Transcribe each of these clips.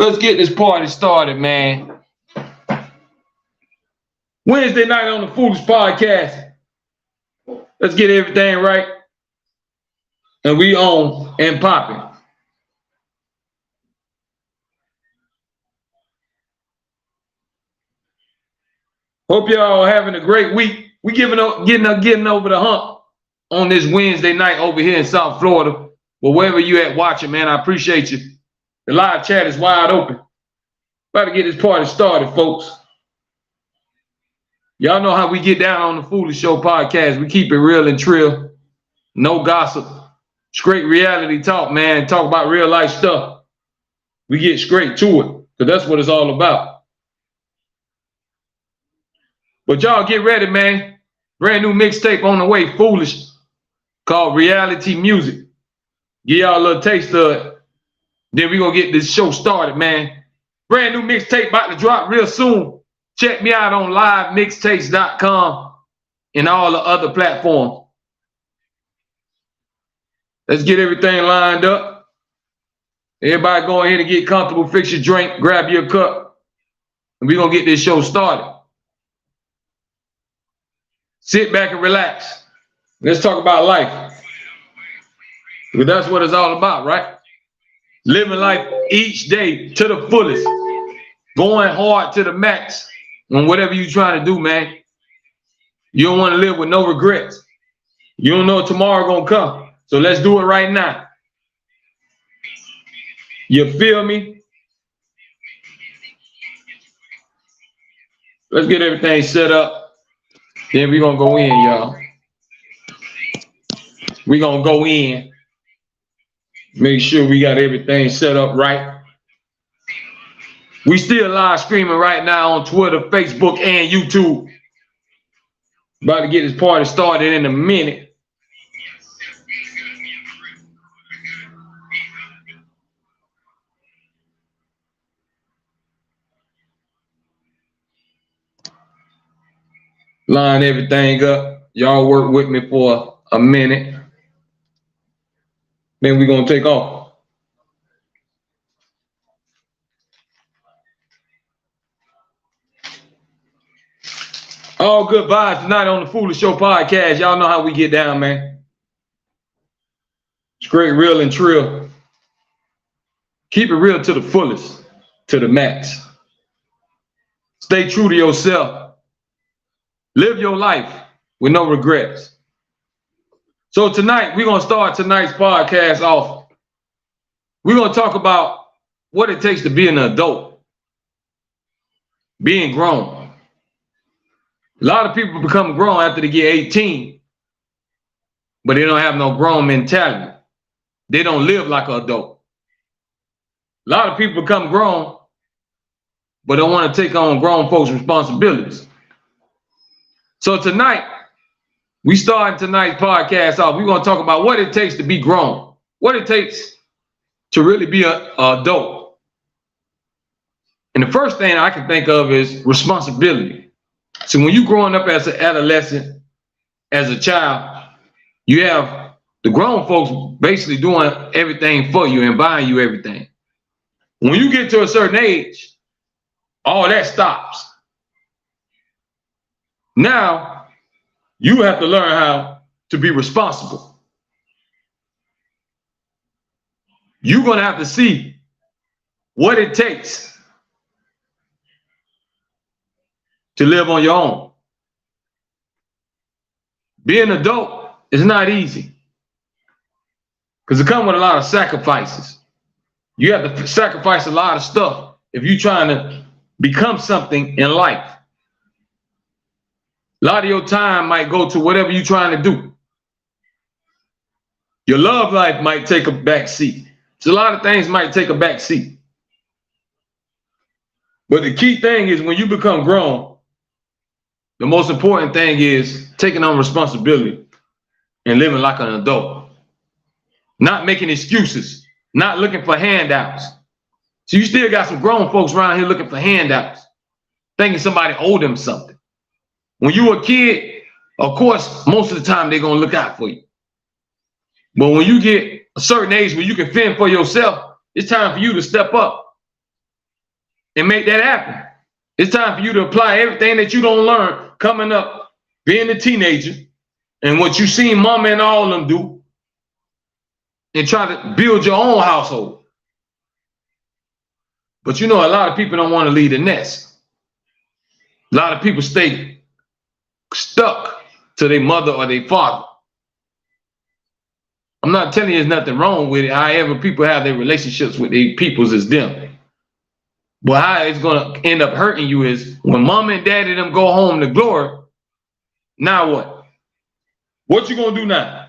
Let's get this party started, man. Wednesday night on the Foolish Podcast. Let's get everything right. And we on and popping. Hope y'all are having a great week. We getting over the hump on this Wednesday night over here in South Florida. But wherever you at watching, man, I appreciate you. The live chat is wide open. About to get this party started, folks. Y'all know how we get down on the Foolish Show Podcast. We keep it real and trill. No gossip. Straight reality talk, man. Talk about real life stuff. We get straight to it, because that's what it's all about. But y'all get ready, man. Brand new mixtape on the way, Foolish, called Reality Music. Give y'all a little taste of it. Then we gonna get this show started, man. Brand new mixtape about to drop real soon. Check me out on livemixtapes.com and all the other platforms. Let's get everything lined up. Everybody go ahead and get comfortable, fix your drink, grab your cup, and we're gonna get this show started. Sit back and relax. Let's talk about life. Because that's what it's all about, right? Living life each day to the fullest. Going hard to the max on whatever you're trying to do, man. You don't want to live with no regrets. You don't know tomorrow gonna come. So let's do it right now. You feel me? Let's get everything set up. Then we're gonna go in, y'all. We're gonna go in. Make sure we got everything set up right. We still live streaming right now on Twitter, Facebook, and YouTube. About to get this party started in a minute. Line everything up. Y'all work with me for a minute. Then we're gonna take off. All good vibes tonight on the Foolish Show Podcast. Y'all know how we get down, man. Straight, real, and trill. Keep it real to the fullest, to the max. Stay true to yourself. Live your life with no regrets. So tonight, we're going to start tonight's podcast off. We're going to talk about what it takes to be an adult. Being grown. A lot of people become grown after they get 18, but they don't have no grown mentality. They don't live like an adult. A lot of people become grown, but don't want to take on grown folks' responsibilities. So tonight, we starting tonight's podcast off. We're going to talk about what it takes to be grown, what it takes to really be an adult. And the first thing I can think of is responsibility. So when you're growing up as an adolescent, as a child, you have the grown folks basically doing everything for you and buying you everything. When you get to a certain age, all that stops. Now, you have to learn how to be responsible. You're going to have to see what it takes to live on your own. Being an adult is not easy because it comes with a lot of sacrifices. You have to sacrifice a lot of stuff if you're trying to become something in life. A lot of your time might go to whatever you're trying to do. Your love life might take a back seat. So a lot of things might take a back seat. But the key thing is when you become grown, the most important thing is taking on responsibility and living like an adult. Not making excuses, not looking for handouts. So you still got some grown folks around here looking for handouts, thinking somebody owed them something. When you were a kid, of course, most of the time they're going to look out for you. But when you get a certain age where you can fend for yourself, it's time for you to step up and make that happen. It's time for you to apply everything that you don't learn coming up, being a teenager, and what you seen mama and all of them do, and try to build your own household. But you know, a lot of people don't want to leave the nest. A lot of people stay stuck to their mother or their father. I'm not telling you there's nothing wrong with it. However, people have their relationships with their peoples is them. But how it's going to end up hurting you is when mom and daddy them go home to glory, now what? What you going to do now?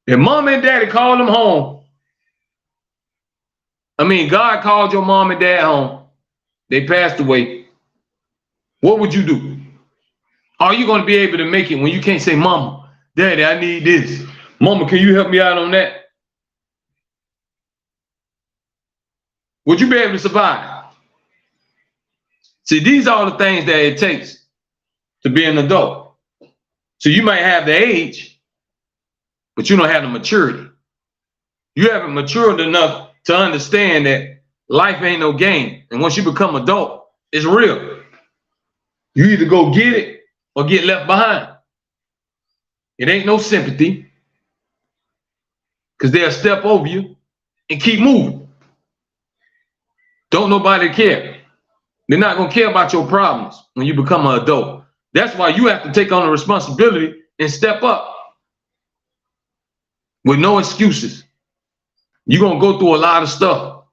If mom and daddy call them home, God called your mom and dad home, they passed away, what would you do? Are you going to be able to make it when you can't say, mama, daddy, I need this. Mama, can you help me out on that? Would you be able to survive? See, these are the things that it takes to be an adult. So you might have the age, but you don't have the maturity. You haven't matured enough to understand that life ain't no game. And once you become adult, it's real. You either go get it or get left behind. It ain't no sympathy, because they'll step over you and keep moving. Don't nobody care. They're not going to care about your problems when you become an adult. That's why you have to take on the responsibility and step up with no excuses. You're going to go through a lot of stuff.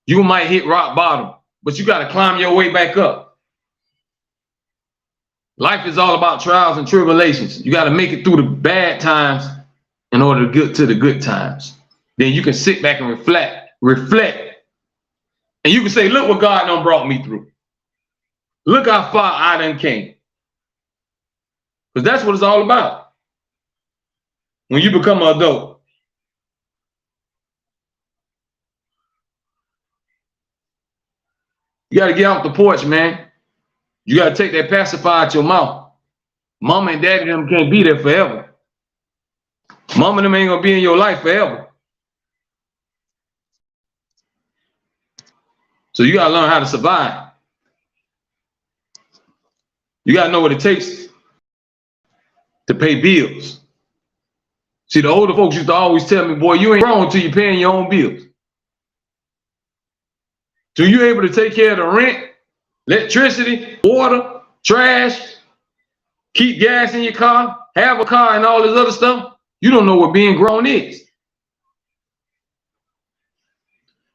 You might hit rock bottom, but you got to climb your way back up. Life is all about trials and tribulations. You got to make it through the bad times in order to get to the good times. Then you can sit back and reflect. And you can say, look what God done brought me through. Look how far I done came. Because that's what it's all about. When you become an adult. You got to get off the porch, man. You got to take that pacifier out your mouth. Mama and daddy them can't be there forever. Mama and them ain't going to be in your life forever. So you got to learn how to survive. You got to know what it takes to pay bills. See, the older folks used to always tell me, boy, you ain't grown until you're paying your own bills. So you're able to take care of the rent, electricity, water, trash, keep gas in your car, have a car, and all this other stuff. You don't know what being grown is.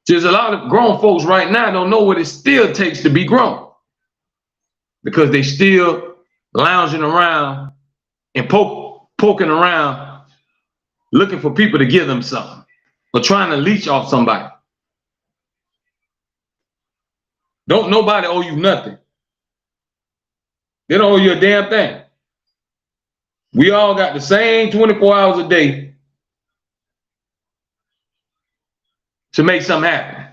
There's a lot of grown folks right now don't know what it still takes to be grown, because they still lounging around and poking around, looking for people to give them something or trying to leech off somebody. Don't nobody owe you nothing. They don't owe you a damn thing. We all got the same 24 hours a day to make something happen.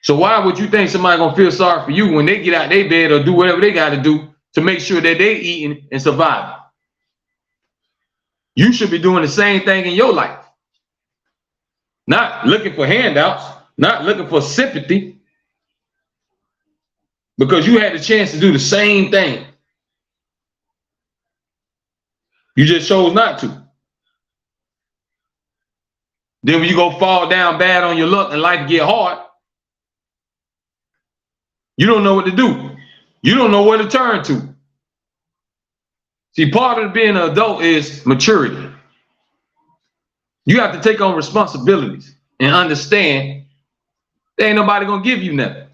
So why would you think somebody gonna feel sorry for you when they get out their bed or do whatever they gotta do to make sure that they eating and surviving? You should be doing the same thing in your life. Not looking for handouts, not looking for sympathy, because you had the chance to do the same thing. You just chose not to. Then when you go fall down bad on your luck and life get hard, you don't know what to do. You don't know where to turn to. See, part of being an adult is maturity. You have to take on responsibilities and understand there ain't nobody gonna give you nothing.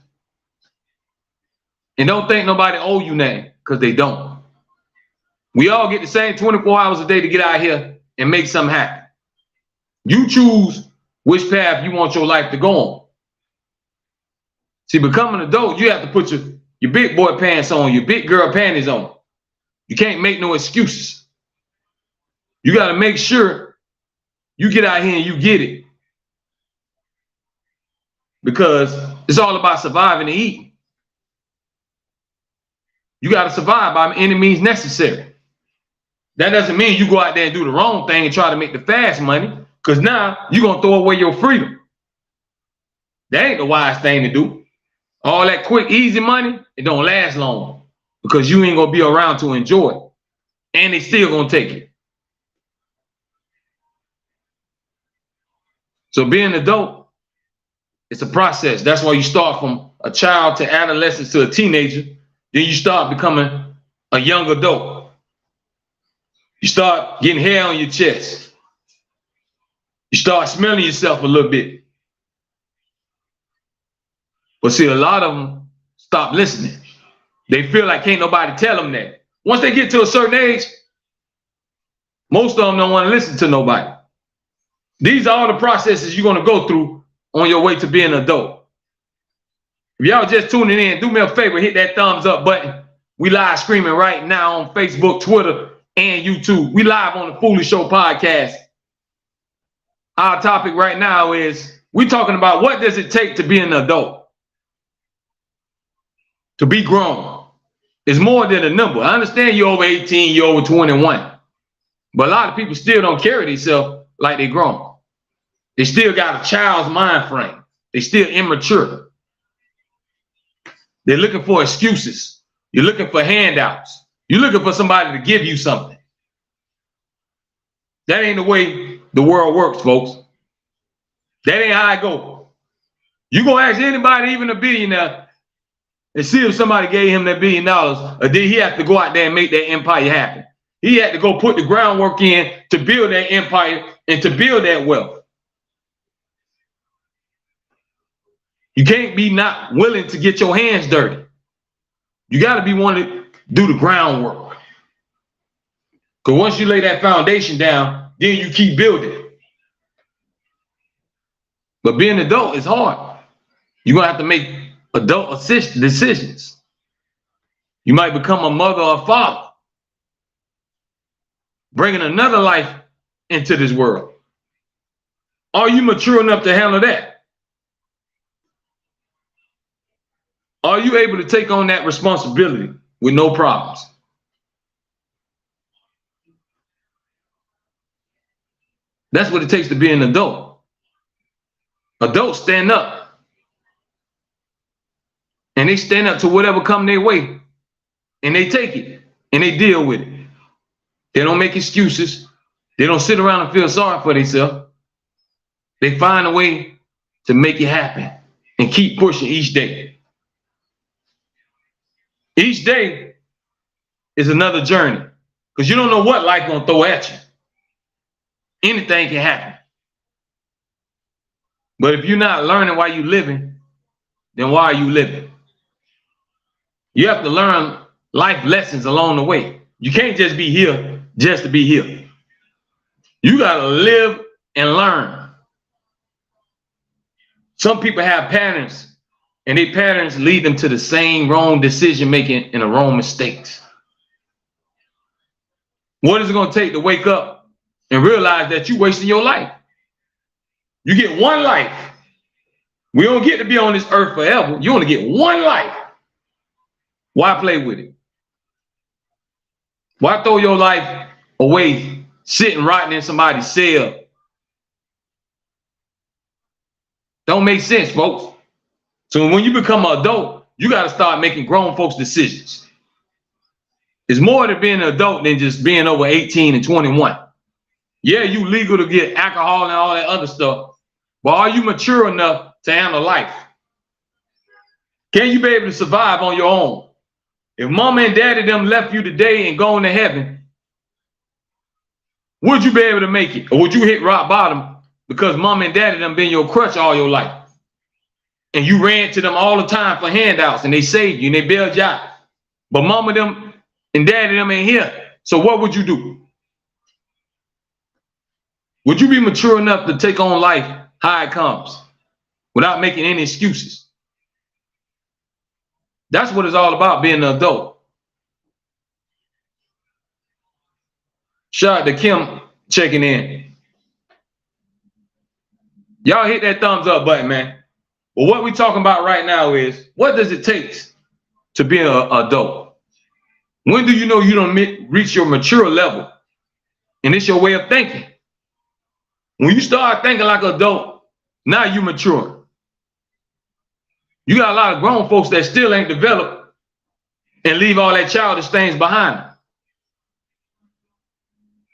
And don't think nobody owe you nothing, because they don't. We all get the same 24 hours a day to get out here and make something happen. You choose which path you want your life to go on. See, becoming an adult, you have to put your big boy pants on, your big girl panties on. You can't make no excuses. You got to make sure you get out here and you get it. Because it's all about surviving and eating. You got to survive by any means necessary. That doesn't mean you go out there and do the wrong thing and try to make the fast money, because now you're going to throw away your freedom. That ain't the wise thing to do. All that quick, easy money, it don't last long because you ain't gonna be around to enjoy it. And they still gonna take it. So being an adult, it's a process. That's why you start from a child to adolescence to a teenager. Then you start becoming a young adult. You start getting hair on your chest. You start smelling yourself a little bit. But see, a lot of them stop listening. They feel like can't nobody tell them that. Once they get to a certain age, most of them don't want to listen to nobody. These are all the processes you're going to go through on your way to being an adult. If y'all just tuning in, do me a favor, hit that thumbs up button. We live streaming right now on Facebook, Twitter, and YouTube. We live on the Foolish Show podcast. Our topic right now is we're talking about what does it take to be an adult? To be grown. It's more than a number. I understand you're over 18, you're over 21. But a lot of people still don't carry themselves like they're grown. They still got a child's mind frame. They still immature. They're looking for excuses. You're looking for handouts. You're looking for somebody to give you something. That ain't the way the world works, folks. That ain't how it goes. You gonna ask anybody, even a billionaire, and see if somebody gave him that $1 billion, or did he have to go out there and make that empire happen? He had to go put the groundwork in to build that empire and to build that wealth. You can't be not willing to get your hands dirty. You got to be willing to do the groundwork. Because once you lay that foundation down, then you keep building. But being an adult is hard. You're going to have to make adult decisions. You might become a mother or a father, bringing another life into this world. Are you mature enough to handle that? Are you able to take on that responsibility with no problems? That's what it takes to be an adult. Adults stand up. And they stand up to whatever come their way. And they take it. And they deal with it. They don't make excuses. They don't sit around and feel sorry for themselves. They find a way to make it happen and keep pushing each day. Each day is another journey because you don't know what life gonna throw at you. Anything can happen. But if you're not learning while you're living, then why are you living? You have to learn life lessons along the way. You can't just be here just to be here. You gotta live and learn. Some people have patterns, and their patterns lead them to the same wrong decision making and the wrong mistakes. What is it going to take to wake up and realize that you're wasting your life? You get one life. We don't get to be on this earth forever. You only get one life. Why play with it? Why throw your life away sitting rotting in somebody's cell? Don't make sense, folks. So when you become an adult, you got to start making grown folks decisions. It's more to being an adult than just being over 18 and 21. Yeah, you legal to get alcohol and all that other stuff, but are you mature enough to handle life? Can you be able to survive on your own? If mama and daddy them left you today and gone to heaven, would you be able to make it? Or would you hit rock bottom because mama and daddy them been your crutch all your life? And you ran to them all the time for handouts and they saved you and they bailed you out. But mama them and daddy them ain't here. So what would you do? Would you be mature enough to take on life how it comes without making any excuses? That's what it's all about, being an adult. Shout out to Kim checking in. Y'all hit that thumbs up button, man. But what we're talking about right now is, what does it take to be an adult? When do you know you don't reach your mature level? And it's your way of thinking. When you start thinking like an adult, now you mature. You got a lot of grown folks that still ain't developed and leave all that childish things behind them.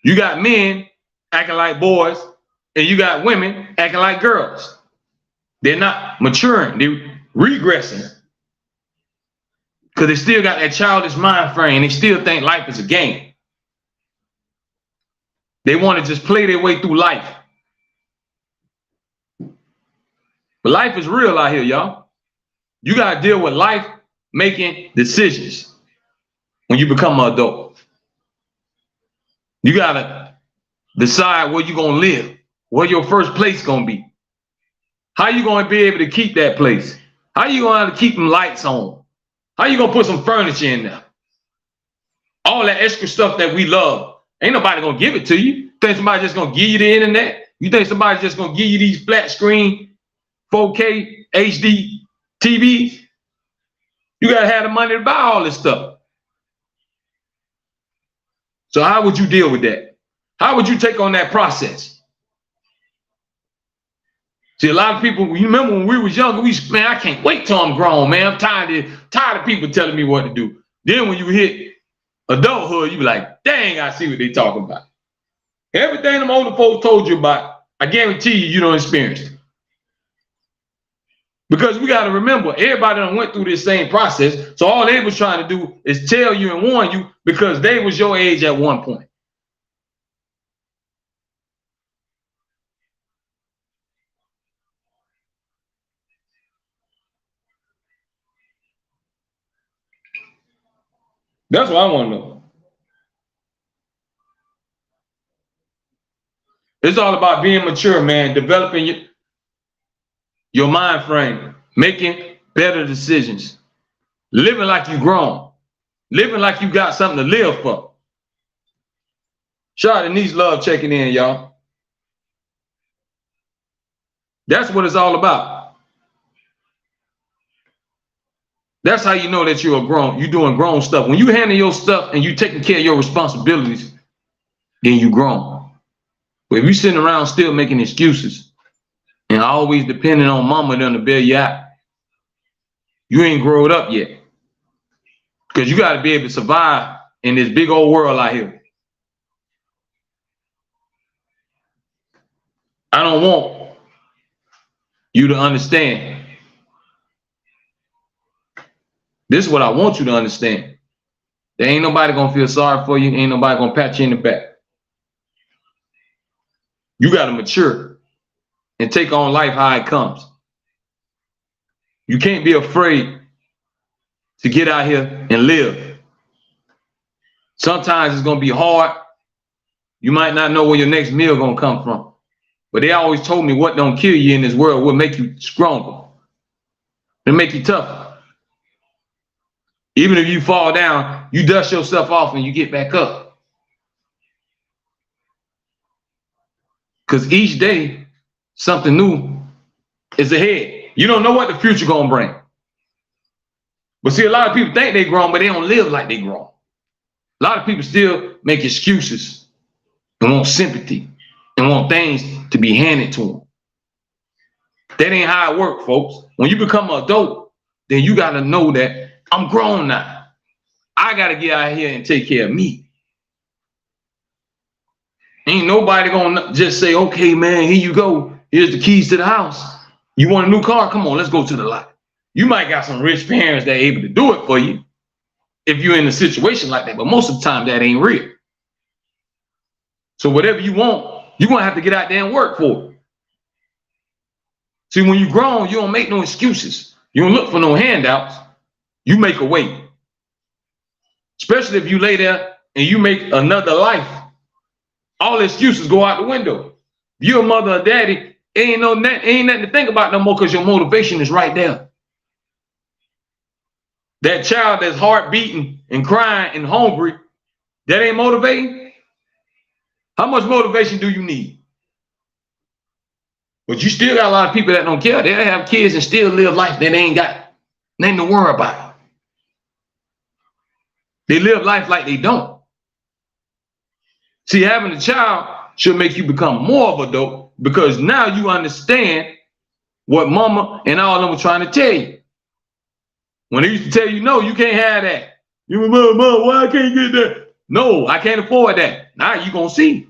You got men acting like boys, and you got women acting like girls. They're not maturing, they're regressing. Because they still got that childish mind frame. They still think life is a game. They want to just play their way through life. But life is real out here, y'all. You got to deal with life making decisions when you become an adult. You got to decide where you're going to live, where your first place going to be. How you going to be able to keep that place? How you going to keep them lights on? How you going to put some furniture in there? All that extra stuff that we love. Ain't nobody going to give it to you. Think somebody just going to give you the internet? You think somebody's just going to give you these flat screen 4K HD TVs? You got to have the money to buy all this stuff. So how would you deal with that? How would you take on that process? See, a lot of people, you remember when we was younger, man, I can't wait till I'm grown, man. I'm tired of people telling me what to do. Then when you hit adulthood, you be like, dang, I see what they talking about. Everything them older folks told you about, I guarantee you don't experience it. Because we got to remember, everybody done went through this same process. So all they was trying to do is tell you and warn you because they was your age at one point. That's what I want to know. It's all about being mature, man, developing your mind frame, making better decisions, living like you grown, living like you got something to live for. Shout out to Denise Love checking in, y'all. That's what it's all about. That's how you know that you're doing grown stuff. When you handle your stuff and you taking care of your responsibilities, then you grown. But if you sitting around still making excuses and always depending on mama to bail you out, you ain't grown up yet. Because you got to be able to survive in this big old world out here. I don't want you to understand. This is what I want you to understand. There ain't nobody gonna feel sorry for you. Ain't nobody gonna pat you in the back. You gotta mature and take on life how it comes. You can't be afraid to get out here and live. Sometimes it's gonna be hard. You might not know where your next meal gonna come from. But they always told me what don't kill you in this world will make you stronger. It'll make you tougher. Even if you fall down, you dust yourself off and you get back up. Because each day, something new is ahead. You don't know what the future gonna bring. But see, a lot of people think they grown, but they don't live like they grown. A lot of people still make excuses and want sympathy and want things to be handed to them. That ain't how it works, folks. When you become an adult, then you got to know that I'm grown now. I got to get out here and take care of me. Ain't nobody going to just say, okay, man, here you go. Here's the keys to the house. You want a new car? Come on, let's go to the lot. You might got some rich parents that are able to do it for you if you're in a situation like that. But most of the time, that ain't real. So whatever you want, you're going to have to get out there and work for it. See, when you're grown, you don't make no excuses. You don't look for no handouts. You make a way. Especially if you lay there and you make another life. All excuses go out the window. If you're a mother or daddy, ain't nothing to think about no more because your motivation is right there. That child that's heart beating and crying and hungry, that ain't motivating. How much motivation do you need? But you still got a lot of people that don't care. They have kids and still live life that they ain't got nothing to worry about. They live life like they don't. See, having a child should make you become more of an adult because now you understand what mama and all of them were trying to tell you. When they used to tell you, no, you can't have that. You, Mom, why I can't get that? No, I can't afford that. Now you gonna see.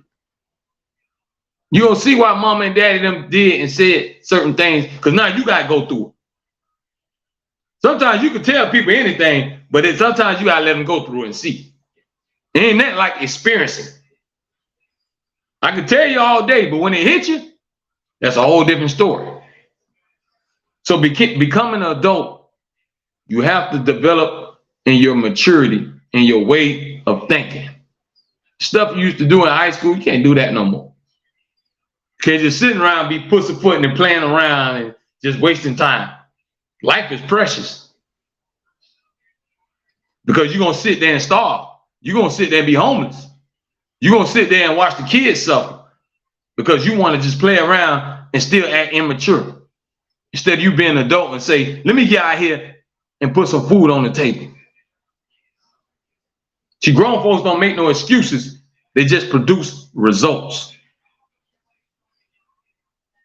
You gonna see why mama and daddy them did and said certain things, because now you gotta go through it. Sometimes you can tell people anything, but sometimes you gotta let them go through it and see. Ain't that like experiencing? I can tell you all day, but when it hits you, that's a whole different story. So becoming an adult, you have to develop in your maturity and your way of thinking. Stuff you used to do in high school, you can't do that no more. You can't just sitting around, be pussyfooting and playing around and just wasting time. Life is precious. Because you're going to sit there and starve. You're going to sit there and be homeless. You're going to sit there and watch the kids suffer because you want to just play around and still act immature. Instead of you being an adult and say, let me get out here and put some food on the table. See, grown folks don't make no excuses. They just produce results.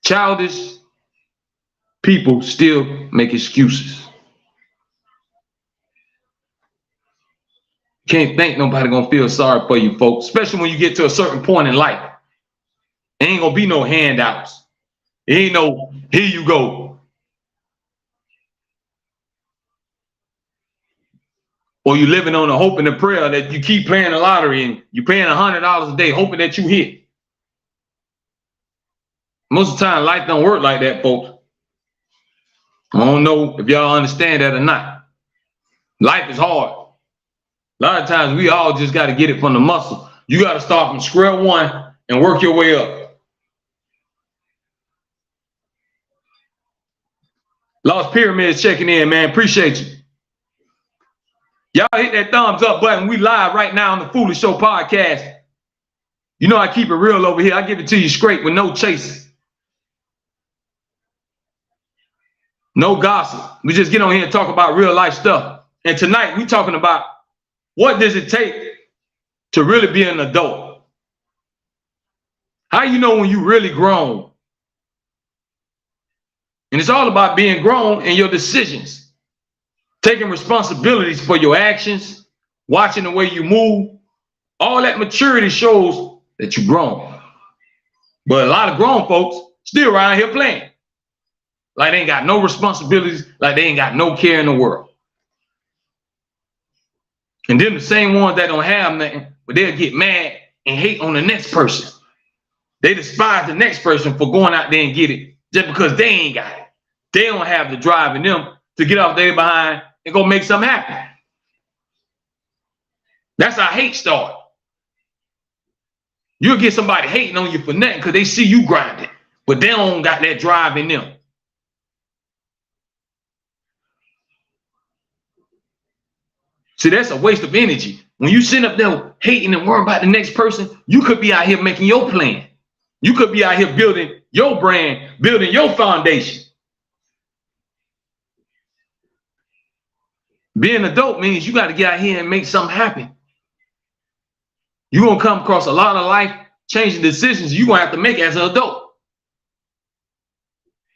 Childish people still make excuses. Can't think nobody gonna feel sorry for you, folks, especially when you get to a certain point in life. There ain't gonna be no handouts. There ain't no, here you go. Or you living on a hope and a prayer that you keep playing the lottery and you're paying $100 a day, hoping that you hit. Most of the time, life don't work like that, folks. I don't know if y'all understand that or not. Life is hard. A lot of times we all just got to get it from the muscle. You got to start from square one and work your way up. Lost Pyramids checking in, man. Appreciate you. Y'all hit that thumbs up button. We live right now on the Foolish Show podcast. You know I keep it real over here. I give it to you straight with no chases. No gossip. We just get on here and talk about real life stuff. And tonight we talking about what does it take to really be an adult? How you know when you really grown? And it's all about being grown in your decisions, taking responsibilities for your actions, watching the way you move. All that maturity shows that you're grown. But a lot of grown folks still around here playing. Like they ain't got no responsibilities, like they ain't got no care in the world. And then the same ones that don't have nothing, but they'll get mad and hate on the next person. They despise the next person for going out there and get it just because they ain't got it. They don't have the drive in them to get off their behind and go make something happen. That's how hate starts. You'll get somebody hating on you for nothing because they see you grinding, but they don't got that drive in them. See, that's a waste of energy. When you sit up there hating and worrying about the next person, you could be out here making your plan. You could be out here building your brand, building your foundation. Being an adult means you got to get out here and make something happen. You're going to come across a lot of life-changing decisions you're going to have to make as an adult.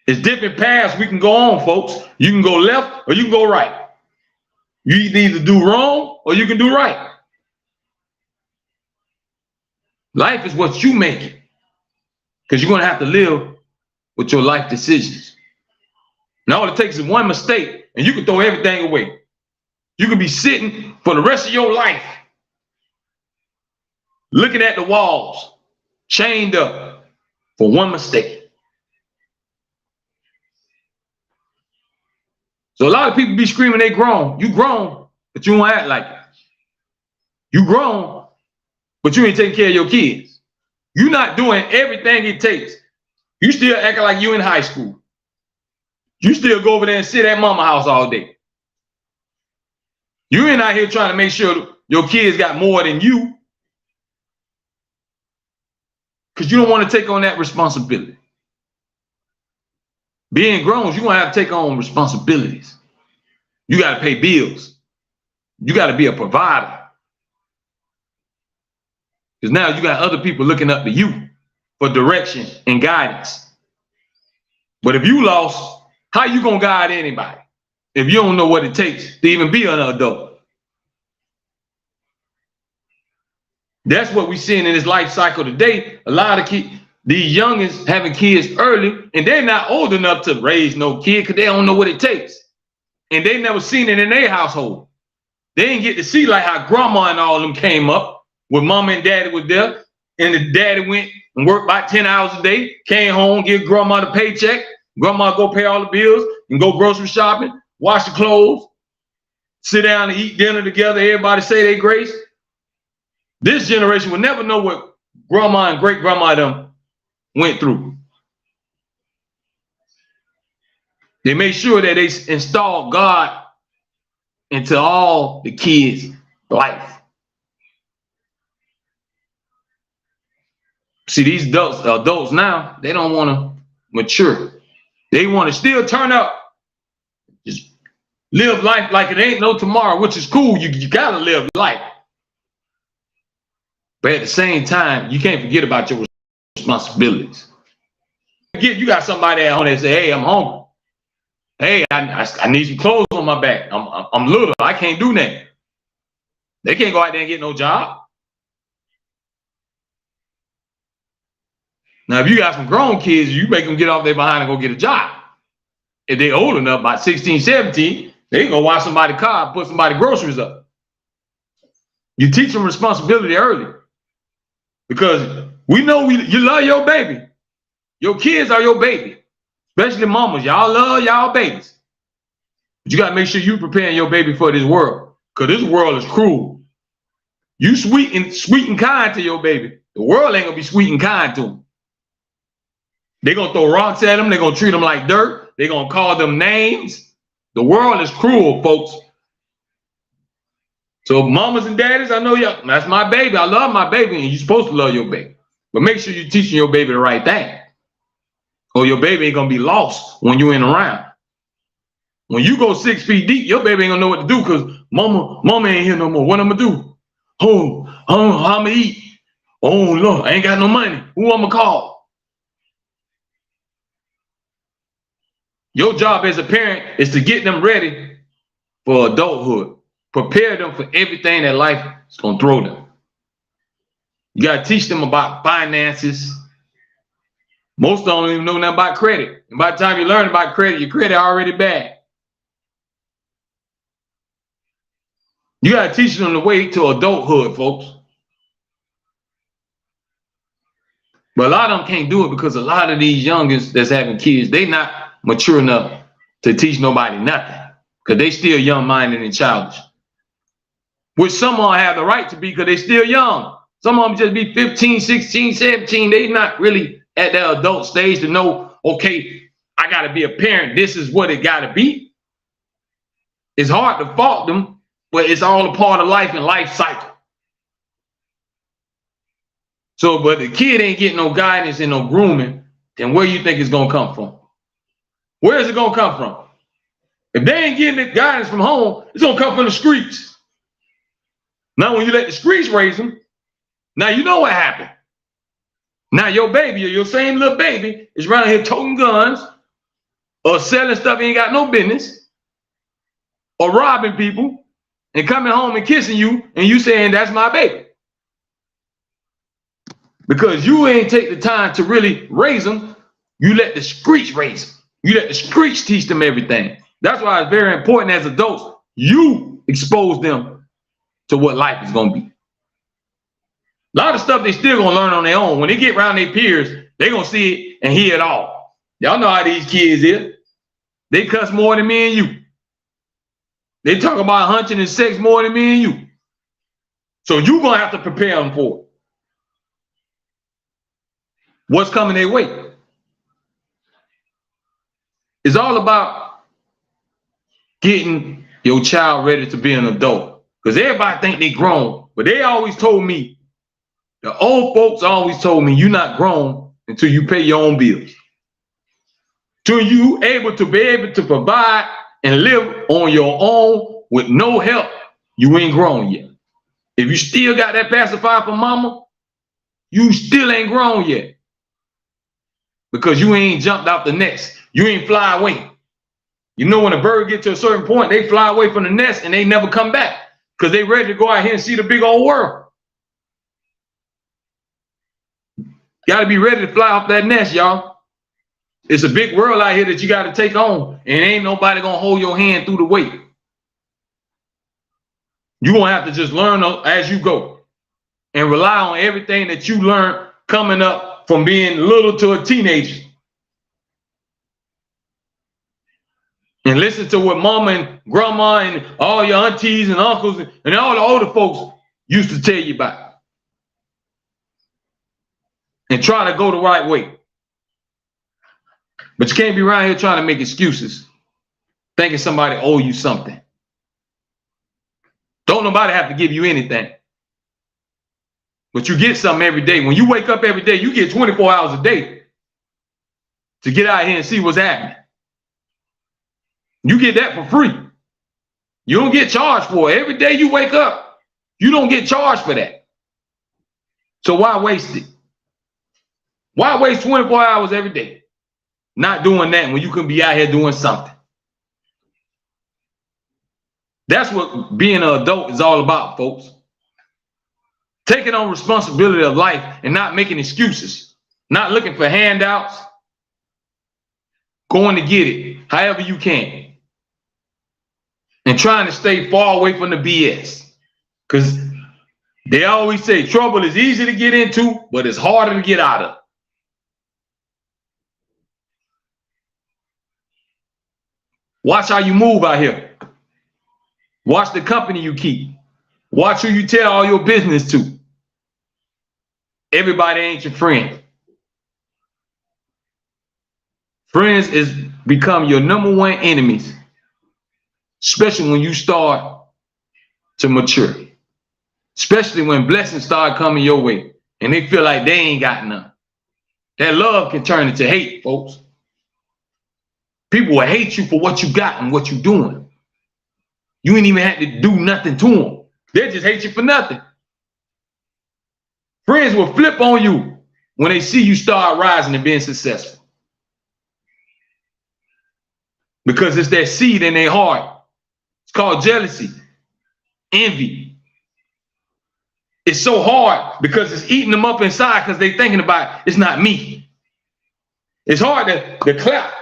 It's different paths we can go on, folks. You can go left or you can go right. You either do wrong or you can do right. Life is what you make it, because you're going to have to live with your life decisions. And all it takes is one mistake and you can throw everything away. You could be sitting for the rest of your life looking at the walls, chained up for one mistake. So a lot of people be screaming they grown. You grown, but you don't act like it. You grown, but you ain't taking care of your kids. You're not doing everything it takes. You still acting like you in high school. You still go over there and sit at mama's house all day. You ain't out here trying to make sure your kids got more than you, because you don't want to take on that responsibility. Being grown, you're going to have to take on responsibilities. You got to pay bills. You got to be a provider. Because now you got other people looking up to you for direction and guidance. But if you lost, how you going to guide anybody? if you don't know what it takes to even be an adult. That's what we're seeing in this life cycle today. A lot of these youngins having kids early, and they're not old enough to raise no kid because they don't know what it takes. And they never seen it in their household. They didn't get to see like how grandma and all of them came up when mama and daddy was there, and the daddy went and worked about 10 hours a day, came home, give grandma the paycheck, grandma go pay all the bills and go grocery shopping, wash the clothes, sit down and eat dinner together, everybody say their grace. This generation will never know what grandma and great grandma them went through. They made sure that they installed God into all the kids' life. See, these adults now, they don't want to mature. They want to still turn up, just live life like it ain't no tomorrow, which is cool. You got to live life. But at the same time, you can't forget about your responsibilities. You got somebody at home that say, hey, I'm hungry. Hey, I need some clothes on my back. I'm little. I can't do that. They can't go out there and get no job. Now, if you got some grown kids, you make them get off their behind and go get a job. If they're old enough, about 16, 17, they can go wash somebody's car and put somebody's groceries up. You teach them responsibility early. Because we know you love your baby. Your kids are your baby. Especially mamas. Y'all love y'all babies. But you got to make sure you preparing your baby for this world. Because this world is cruel. You sweet and kind to your baby. The world ain't going to be sweet and kind to them. They're going to throw rocks at them. They're going to treat them like dirt. They're going to call them names. The world is cruel, folks. So mamas and daddies, I know y'all, that's my baby. I love my baby, and you're supposed to love your baby. But make sure you're teaching your baby the right thing. Or your baby ain't going to be lost when you ain't around. When you go 6 feet deep, your baby ain't going to know what to do because mama ain't here no more. What I'm going to do? How I'm going to eat? Oh, Lord, I ain't got no money. Who I'm going to call? Your job as a parent is to get them ready for adulthood. Prepare them for everything that life is going to throw them. You got to teach them about finances. Most of them don't even know nothing about credit. And by the time you learn about credit, your credit already bad. You got to teach them the way to adulthood, folks. But a lot of them can't do it because a lot of these youngins that's having kids, they not mature enough to teach nobody nothing because they still young-minded and childish. Which some of them have the right to be because they still young. Some of them just be 15, 16, 17. They not really at that adult stage to know, okay, I got to be a parent. This is what it got to be. It's hard to fault them, but it's all a part of life and life cycle. So, but the kid ain't getting no guidance and no grooming, then where you think it's going to come from? Where is it going to come from? If they ain't getting the guidance from home, it's going to come from the streets. Now, when you let the streets raise them, now you know what happened. Now your baby or your same little baby is around here toting guns or selling stuff he ain't got no business or robbing people and coming home and kissing you and you saying that's my baby. Because you ain't take the time to really raise them. You let the streets raise them. You let the streets teach them everything. That's why it's very important as adults, you expose them to what life is going to be. A lot of stuff they still going to learn on their own. When they get around their peers, they going to see it and hear it all. Y'all know how these kids is. They cuss more than me and you. They talk about hunting and sex more than me and you. So you're going to have to prepare them for it. What's coming their way? It's all about getting your child ready to be an adult. Because everybody think they grown, but they always told me, the old folks always told me, you're not grown until you pay your own bills. Till you able to provide and live on your own with no help, you ain't grown yet. If you still got that pacifier from mama, you still ain't grown yet. Because you ain't jumped out the nest. You ain't fly away. You know, when a bird gets to a certain point, they fly away from the nest and they never come back because they ready to go out here and see the big old world. Got to be ready to fly off that nest, y'all. It's a big world out here that you got to take on, and ain't nobody going to hold your hand through the weight. You're going to have to just learn as you go and rely on everything that you learned coming up from being little to a teenager. And listen to what mama and grandma and all your aunties and uncles and all the older folks used to tell you about. And try to go the right way. But you can't be around here trying to make excuses, thinking somebody owe you something. Don't nobody have to give you anything. But you get something every day. When you wake up every day, you get 24 hours a day to get out here and see what's happening. You get that for free. You don't get charged for it. Every day you wake up, you don't get charged for that. So why waste it? Why waste 24 hours every day not doing that when you can be out here doing something? That's what being an adult is all about, folks. Taking on responsibility of life and not making excuses, not looking for handouts, going to get it however you can, and trying to stay far away from the BS. Because they always say trouble is easy to get into, but it's harder to get out of. Watch how you move out here. Watch the company you keep. Watch who you tell all your business to. Everybody ain't your friend. Friends is become your #1 enemies, especially when you start to mature. Especially when blessings start coming your way and they feel like they ain't got none. That love can turn into hate, folks. People will hate you for what you got and what you're doing. You ain't even had to do nothing to them. They just hate you for nothing. Friends will flip on you when they see you start rising and being successful. Because it's that seed in their heart. It's called jealousy, envy. It's so hard because it's eating them up inside because they're thinking about it's not me. It's hard to clap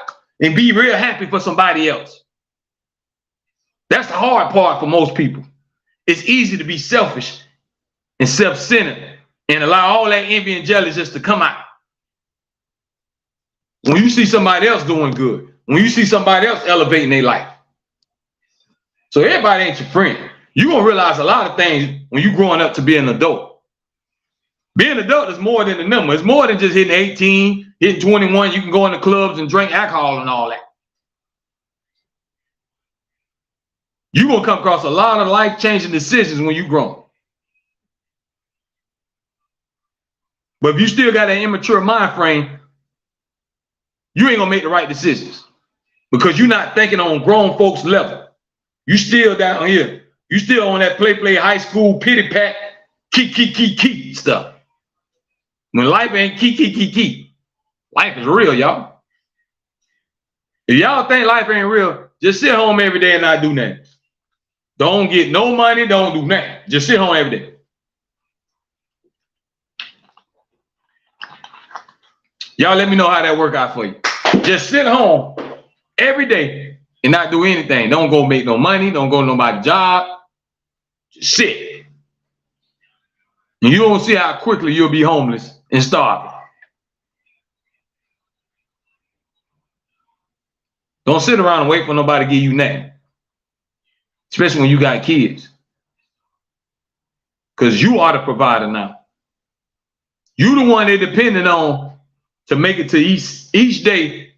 and be real happy for somebody else. That's the hard part for most people. It's easy to be selfish and self-centered and allow all that envy and jealousy just to come out. When you see somebody else doing good, when you see somebody else elevating their life. So everybody ain't your friend. You're going to realize a lot of things when you're growing up to be an adult. Being an adult is more than a number. It's more than just hitting 18, hitting 21. You can go in the clubs and drink alcohol and all that. You're going to come across a lot of life-changing decisions when you grow. But if you still got an immature mind frame, you ain't going to make the right decisions because you're not thinking on grown folks' level. You still down here. You still on that play, high school, pity pat, key stuff. When life ain't key. Life is real, y'all. If y'all think life ain't real, just sit home every day and not do nothing. Don't get no money, don't do nothing. Just sit home every day. Y'all let me know how that work out for you. Just sit home every day and not do anything. Don't go make no money. Don't go to nobody's job. Just sit. And you don't see how quickly you'll be homeless and starving. Don't sit around and wait for nobody to give you nothing. Especially when you got kids. Because you are the provider now. You the one they're depending on to make it to each day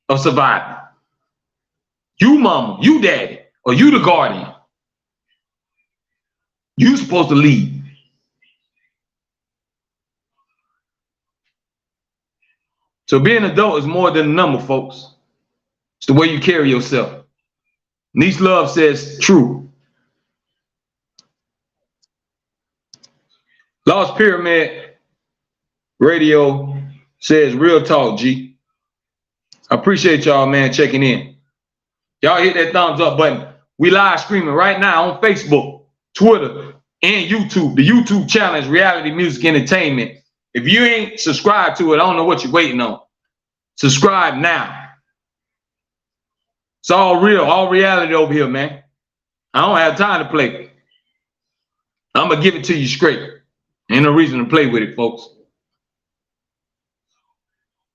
of surviving. You mama, you daddy, or you the guardian. You supposed to lead. So being an adult is more than a number, folks. It's the way you carry yourself. Niece Love says true. Lost Pyramid Radio says real talk, G. I appreciate y'all, man, checking in. Y'all hit that thumbs up button. We live streaming right now on Facebook, Twitter, and YouTube. The YouTube channel is Reality Music Entertainment. If you ain't subscribed to it, I don't know what you're waiting on. Subscribe now. It's all real, all reality over here, man. I don't have time to play. I'm going to give it to you straight. Ain't no reason to play with it, folks.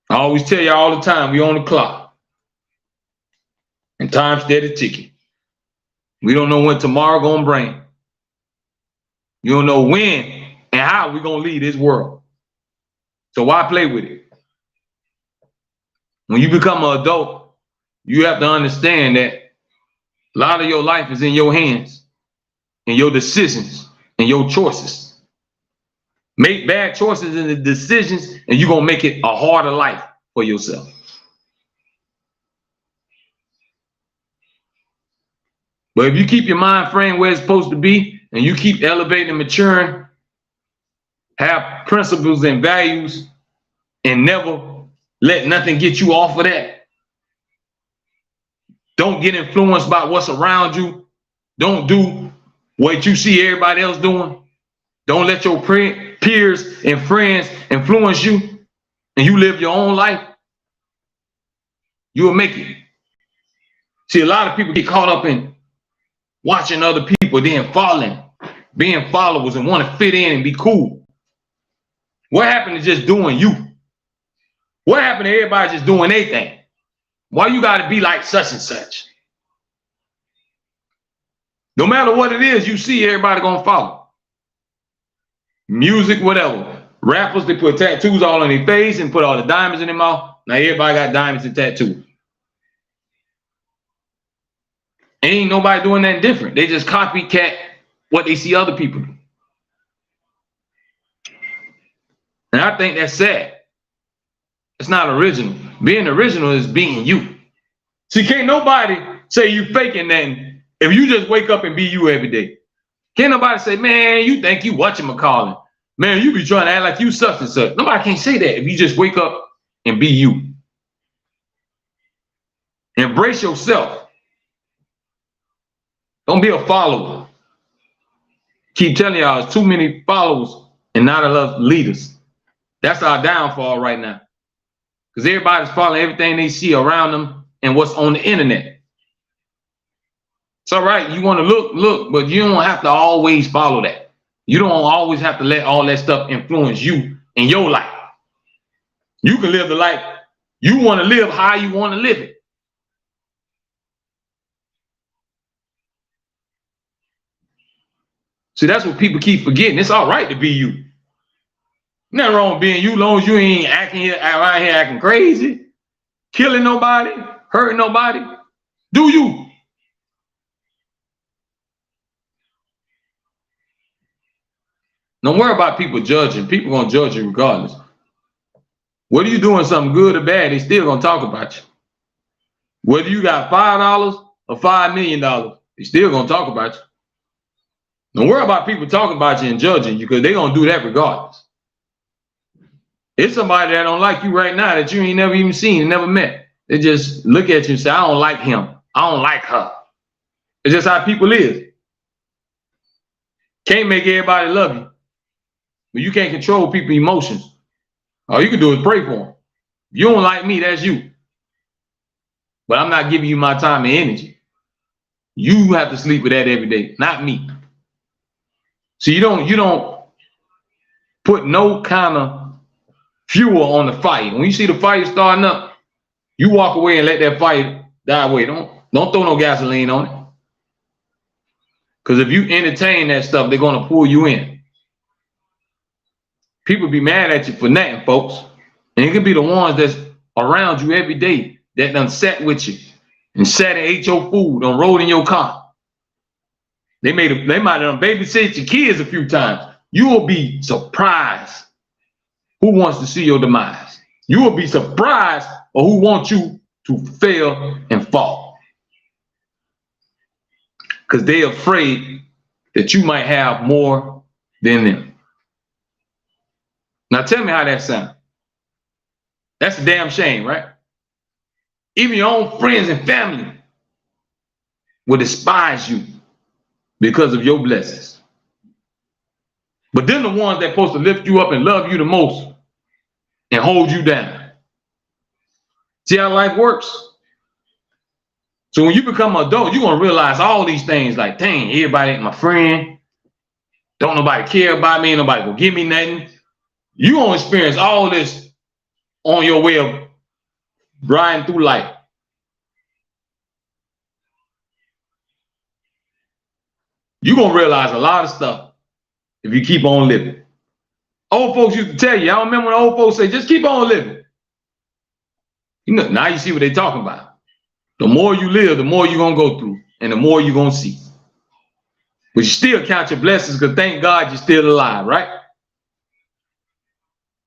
I always tell you all the time, we on the clock. And time's steady ticking. We don't know when tomorrow gonna bring. You don't know when and how we gonna leave this world. So why play with it? When you become an adult, you have to understand that a lot of your life is in your hands and your decisions and your choices. Make bad choices in the decisions and you're gonna make it a harder life for yourself. But if you keep your mind frame where it's supposed to be and you keep elevating and maturing, have principles and values, and never let nothing get you off of that. Don't get influenced by what's around you. Don't do what you see everybody else doing. Don't let your peers and friends influence you and you live your own life. You will make it. See, a lot of people get caught up in watching other people, then being followers and want to fit in and be cool. What happened to just doing you? What happened to everybody just doing their thing? Why you got to be like such and such? No matter what it is, you see everybody gonna follow. Music, whatever. Rappers, they put tattoos all on their face and put all the diamonds in their mouth. Now everybody got diamonds and tattoos. Ain't nobody doing that different. They just copycat what they see other people do. And I think that's sad. It's not original. Being original is being you. See, can't nobody say you faking nothing if you just wake up and be you every day. Can't nobody say, man, you think you whatchamacallit. Man, you be trying to act like you such and such. Nobody can say that if you just wake up and be you. Embrace yourself. Don't be a follower. Keep telling y'all, there's too many followers and not enough leaders. That's our downfall right now. Because everybody's following everything they see around them and what's on the internet. It's all right, you want to look, but you don't have to always follow that. You don't always have to let all that stuff influence you in your life. You can live the life you want to live how you want to live it. See, that's what people keep forgetting. It's all right to be you. Nothing wrong with being you, as long as you ain't around here acting crazy, killing nobody, hurting nobody. Do you? Don't worry about people judging. People gonna judge you regardless. Whether you doing something good or bad, they still gonna talk about you. Whether you got $5 or $5 million, they still gonna talk about you. Don't worry about people talking about you and judging you, because they gonna do that regardless. It's somebody that don't like you right now that you ain't never even seen and never met. They just look at you and say, I don't like him. I don't like her. It's just how people is. Can't make everybody love you. But you can't control people's emotions. All you can do is pray for them. If you don't like me, that's you. But I'm not giving you my time and energy. You have to sleep with that every day, not me. So you don't put no kind of fuel on the fire. When you see the fire starting up, you walk away and let that fire die away. Don't throw no gasoline on it. Because if you entertain that stuff, they're going to pull you in. People be mad at you for nothing, folks. And it could be the ones that's around you every day that done sat with you and sat and ate your food and rode in your car. They might have done babysit your kids a few times. You will be surprised who wants to see your demise. You will be surprised or who wants you to fail and fall. Because they're afraid that you might have more than them. Now tell me how that sounds. That's a damn shame, right? Even your own friends and family will despise you because of your blessings. But then the ones that supposed to lift you up and love you the most and hold you down. See how life works? So when you become an adult, you're going to realize all these things like, dang, everybody ain't my friend. Don't nobody care about me. Nobody will give me nothing. You're going to experience all this on your way of riding through life. You're going to realize a lot of stuff if you keep on living. Old folks used to tell you, I remember when old folks say, just keep on living. You know, now you see what they're talking about. The more you live, the more you're going to go through and the more you're going to see. But you still count your blessings because thank God you're still alive, right?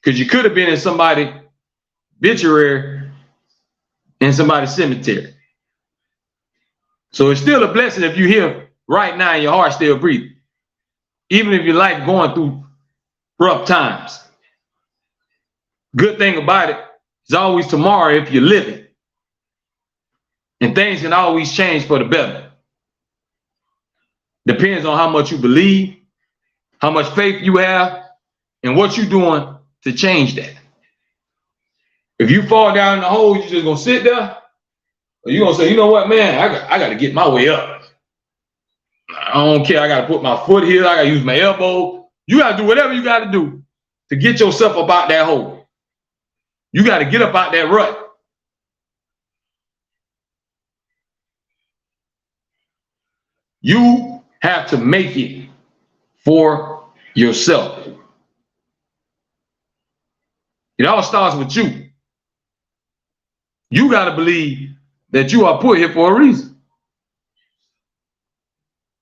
Because you could have been in somebody's obituary in somebody's cemetery. So it's still a blessing if you're here right now and your heart still breathing. Even if your life going through rough times. Good thing about it is always tomorrow if you're living. And things can always change for the better. Depends on how much you believe, how much faith you have, and what you're doing to change that. If you fall down in the hole, you're just going to sit there, or you're going to say, you know what, man, I got to get my way up. I don't care. I got to put my foot here. I got to use my elbow. You got to do whatever you got to do to get yourself up out that hole. You got to get up out that rut. You have to make it for yourself. It all starts with you. You got to believe that you are put here for a reason.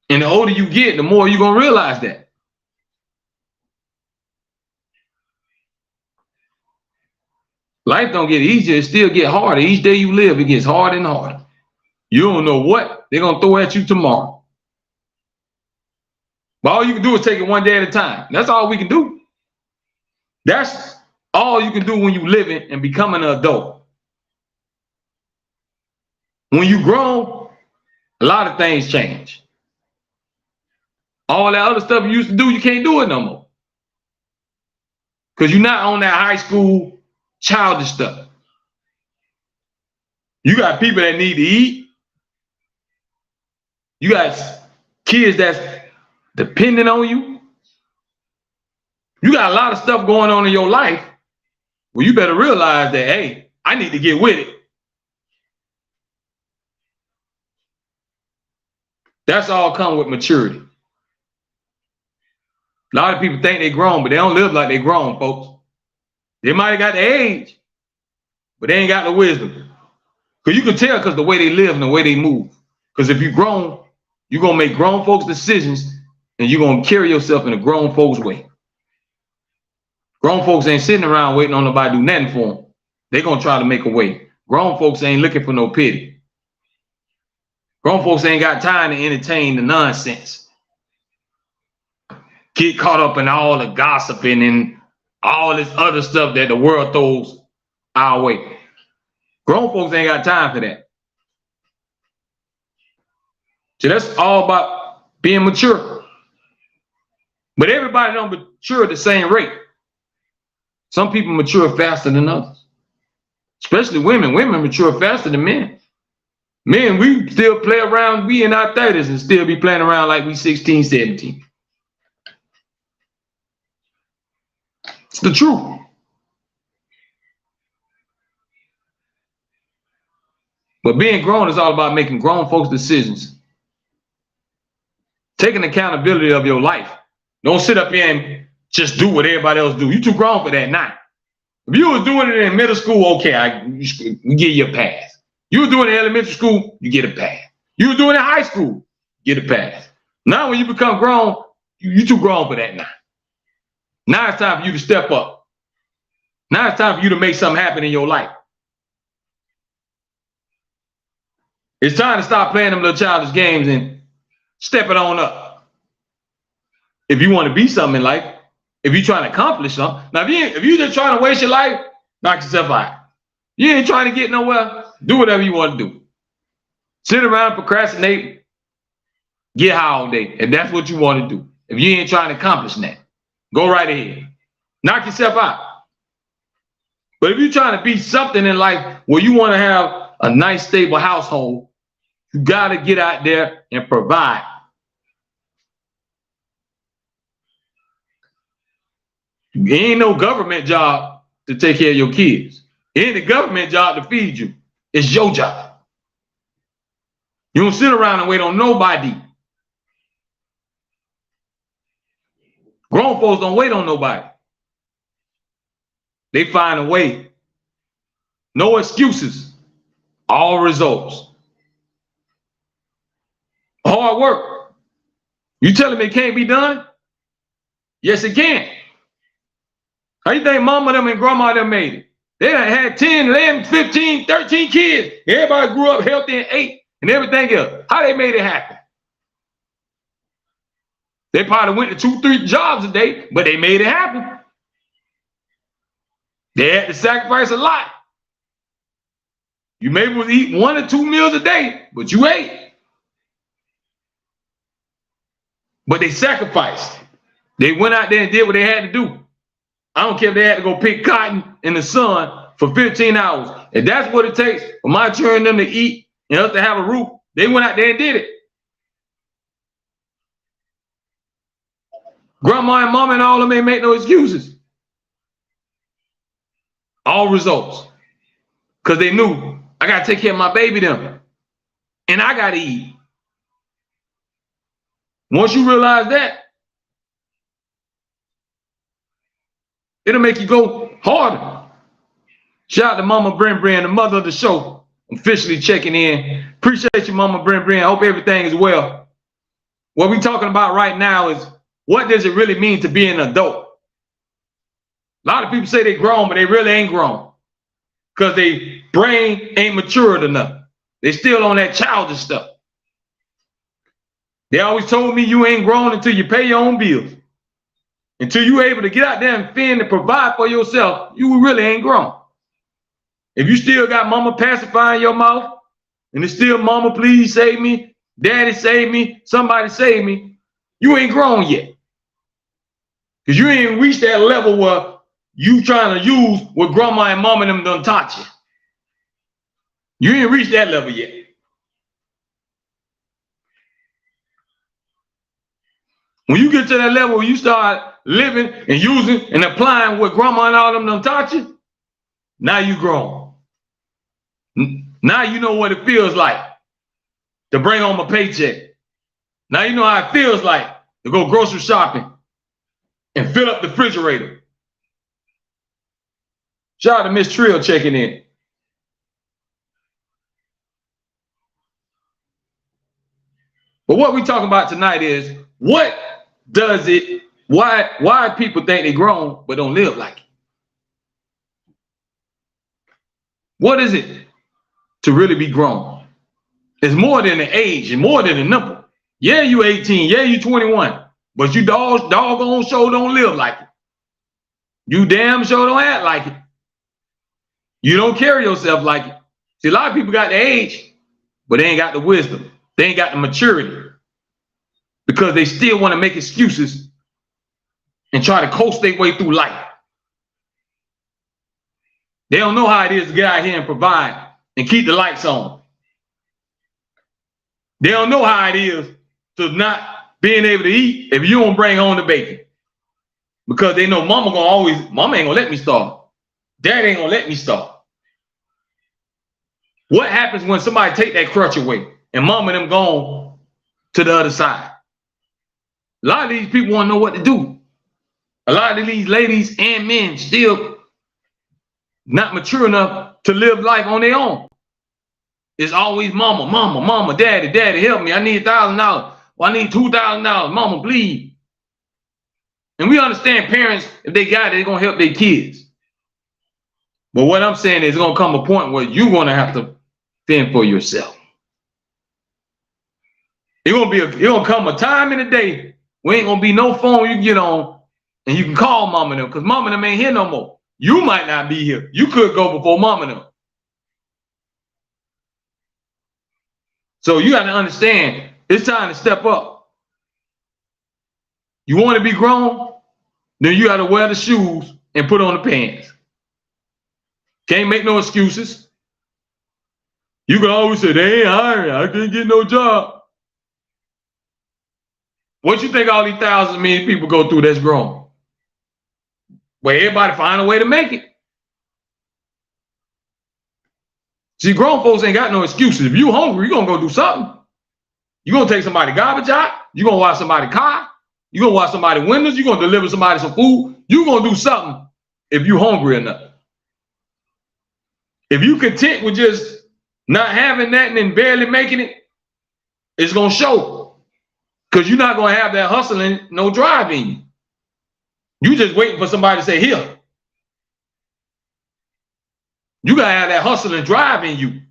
And the older you get, the more you're going to realize that. Life don't get easier, it still get harder. Each day you live, it gets harder and harder. You don't know what they're going to throw at you tomorrow. But all you can do is take it one day at a time. That's all we can do. That's all you can do when you living and becoming an adult. When you grow, a lot of things change. All that other stuff you used to do, you can't do it no more. Because you're not on that high school childish stuff. You got people that need to eat. You got kids that's depending on you. You got a lot of stuff going on in your life. Well, you better realize that, hey, I need to get with it. That's all come with maturity. A lot of people think they're grown, but they don't live like they're grown, folks. They might have got the age, but they ain't got the wisdom. Because you can tell because the way they live and the way they move. Because if you're grown, you're going to make grown folks' decisions and you're going to carry yourself in a grown folks' way. Grown folks ain't sitting around waiting on nobody to do nothing for them. They're going to try to make a way. Grown folks ain't looking for no pity. Grown folks ain't got time to entertain the nonsense. Get caught up in all the gossiping and all this other stuff that the world throws our way. Grown folks ain't got time for that. So that's all about being mature. But everybody don't mature at the same rate. Some people mature faster than others. Especially women. Women mature faster than men. Men, we still play around, we in our 30s and still be playing around like we 16, 17. It's the truth. But being grown is all about making grown folks' decisions. Taking accountability of your life. Don't sit up here and just do what everybody else do. You're too grown for that now. If you was doing it in middle school, okay, we give you a pass. You were doing it in elementary school, you get a pass. You were doing it in high school, get a pass. Now when you become grown, you're too grown for that now. Now it's time for you to step up. Now it's time for you to make something happen in your life. It's time to stop playing them little childish games and step it on up. If you want to be something in life, if you're trying to accomplish something. Now, if you're just trying to waste your life, knock yourself out. You ain't trying to get nowhere, do whatever you want to do. Sit around, procrastinate, Get high all day. If that's what you want to do. If you ain't trying to accomplish that, go right ahead. Knock yourself out. But if you're trying to be something in life where you want to have a nice, stable household, you got to get out there and provide. It ain't no government job to take care of your kids. It ain't the government job to feed you. It's your job. You don't sit around and wait on nobody. Grown folks don't wait on nobody. They find a way. No excuses. All results. Hard work. You telling me it can't be done? Yes, it can. How you think mama them and grandma them made it? They done had 10, 11, 15, 13 kids. Everybody grew up healthy and ate and everything else. How they made it happen? They probably went to 2, 3 jobs a day, but they made it happen. They had to sacrifice a lot. You maybe was eating 1 or 2 meals a day, but you ate. But they sacrificed. They went out there and did what they had to do. I don't care if they had to go pick cotton in the sun for 15 hours. If that's what it takes for my children and them to eat and us to have a roof, they went out there and did it. Grandma and mama and all of them ain't make no excuses. All results. Because they knew, I got to take care of my baby them. And I got to eat. Once you realize that, it'll make you go harder. Shout out to Mama Bren, the mother of the show, officially checking in. Appreciate you, Mama Bren. Hope everything is well. What we're talking about right now is, what does it really mean to be an adult? A lot of people say they grown, but they really ain't grown because their brain ain't matured enough. They still on that childish stuff. They always told me you ain't grown until you pay your own bills. Until you're able to get out there and fend and provide for yourself, you really ain't grown. If you still got mama pacifying your mouth, and it's still mama, please save me, daddy save me, somebody save me, you ain't grown yet. Because you ain't reached that level where you trying to use what grandma and mama and them done taught you. You ain't reached that level yet. When you get to that level where you start living and using and applying what grandma and all them done taught you, now you grown. Now you know what it feels like to bring home a paycheck. Now you know how it feels like to go grocery shopping and fill up the refrigerator. Shout out to Miss Trill checking in. But what we talking about tonight is, what does it, why people think they grown but don't live like it? What is it to really be grown? It's more than the age and more than the number. Yeah, you 18, yeah, you 21, but you doggone sure don't live like it. You damn sure don't act like it. You don't carry yourself like it. See, a lot of people got the age, but they ain't got the wisdom. They ain't got the maturity because they still want to make excuses and try to coast their way through life. They don't know how it is to get out here and provide and keep the lights on. They don't know how it is to not being able to eat if you don't bring home the bacon. Because they know mama ain't gonna let me starve. Dad ain't gonna let me starve. What happens when somebody take that crutch away and mama and them gone to the other side? A lot of these people want to know what to do. A lot of these ladies and men still not mature enough to live life on their own. It's always mama, mama, mama, daddy, daddy, help me. I need $1,000. Well, I need $2,000. Mama, please. And we understand parents, if they got it, they're going to help their kids. But what I'm saying is, it's going to come a point where you're going to have to fend for yourself. It's going to come a time in the day where ain't going to be no phone you can get on and you can call mama and them, because mama and them ain't here no more. You might not be here. You could go before mama and them. So you got to understand, It's time to step up. You want to be grown? Then you got to wear the shoes and put on the pants. Can't make no excuses. You can always say, they ain't hiring. I can't get no job. What you think all these thousands of million people go through that's grown? Well, everybody find a way to make it. See, grown folks ain't got no excuses. If you hungry, you're going to go do something. You're going to take somebody's garbage out. You're going to wash somebody's car. You're going to wash somebody's windows. You're going to deliver somebody some food. You're going to do something if you're hungry enough. If you content with just not having that and then barely making it, it's going to show. Because you're not going to have that hustling, no drive in you. You just waiting for somebody to say, here. You got to have that hustle and drive in you.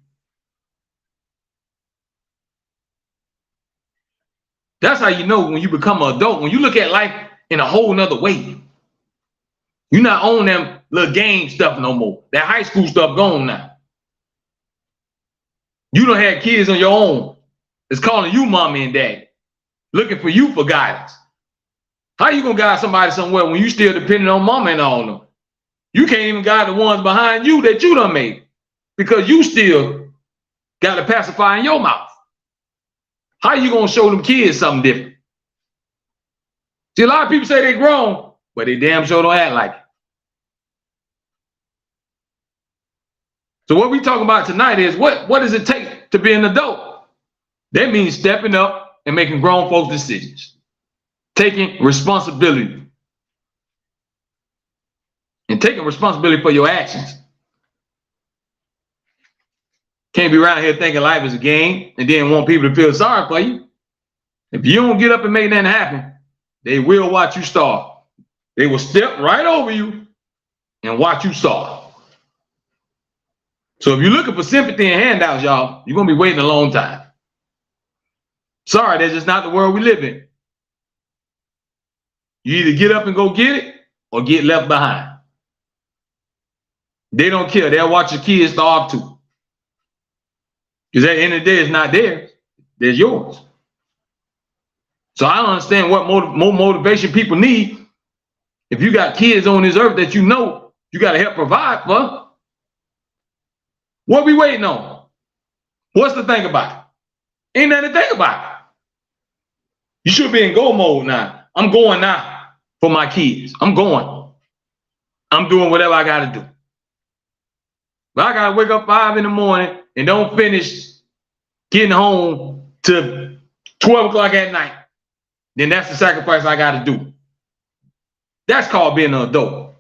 That's how you know when you become an adult. When you look at life in a whole nother way. You're not on them little game stuff no more. That high school stuff gone now. You don't have kids on your own. It's calling you mommy and daddy. Looking for you for guidance. How you gonna guide somebody somewhere when you still depending on mama and all of them? You can't even guide the ones behind you that you done made. Because you still got a pacifier in your mouth. How you gonna show them kids something different? See, a lot of people say they grown, but they damn sure don't act like it. So what we talking about tonight is what does it take to be an adult? That means stepping up and making grown folks decisions. Taking responsibility. And taking responsibility for your actions. Can't be around here thinking life is a game and then want people to feel sorry for you. If you don't get up and make that happen, they will watch you starve. They will step right over you and watch you starve. So if you're looking for sympathy and handouts, y'all, you're going to be waiting a long time. Sorry, that's just not the world we live in. You either get up and go get it or get left behind. They don't care. They'll watch your kids starve too. Because at the end of the day, it's not theirs. It's yours. So I don't understand what more motivation people need. If you got kids on this earth that you know you got to help provide for, what we waiting on? What's the thing about it? Ain't nothing to think about. You should be in go mode now. I'm going now for my kids. I'm going. I'm doing whatever I got to do. But I got to wake up 5 in the morning and don't finish getting home to 12 o'clock at night. Then that's the sacrifice I got to do. That's called being an adult.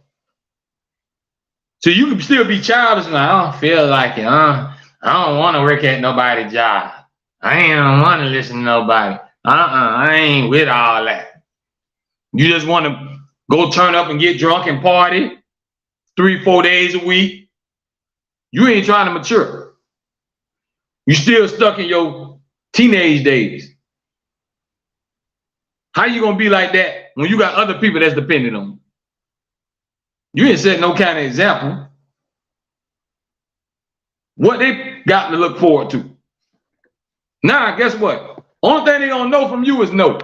So you can still be childish and like, I don't feel like it. I don't want to work at nobody's job. I ain't want to listen to nobody. I ain't with all that. You just want to go turn up and get drunk and party 3-4 days a week. You ain't trying to mature. You still stuck in your teenage days. How you gonna be like that when you got other people that's dependent on you? You ain't set no kind of example. What they got to look forward to. Now, guess what? Only thing they gonna know from you is no.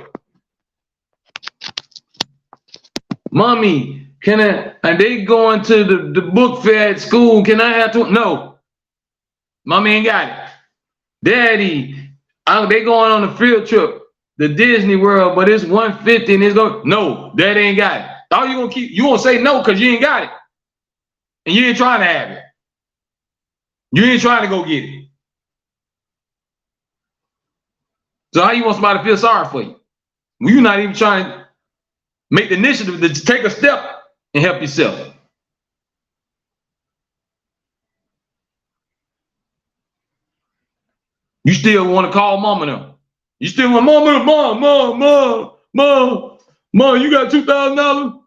Mommy, can I? Are they going to the book fair at school? Can I have to? No. Mommy ain't got it. Daddy, they going on a field trip, the Disney World, but it's $150 and it's going. No, Daddy ain't got it. All you gonna keep, you gonna say no because you ain't got it. And you ain't trying to have it. You ain't trying to go get it. So how you want somebody to feel sorry for you? When you're not even trying to make the initiative to take a step and help yourself. You still want to call mama now. You still want mom, you got $2,000?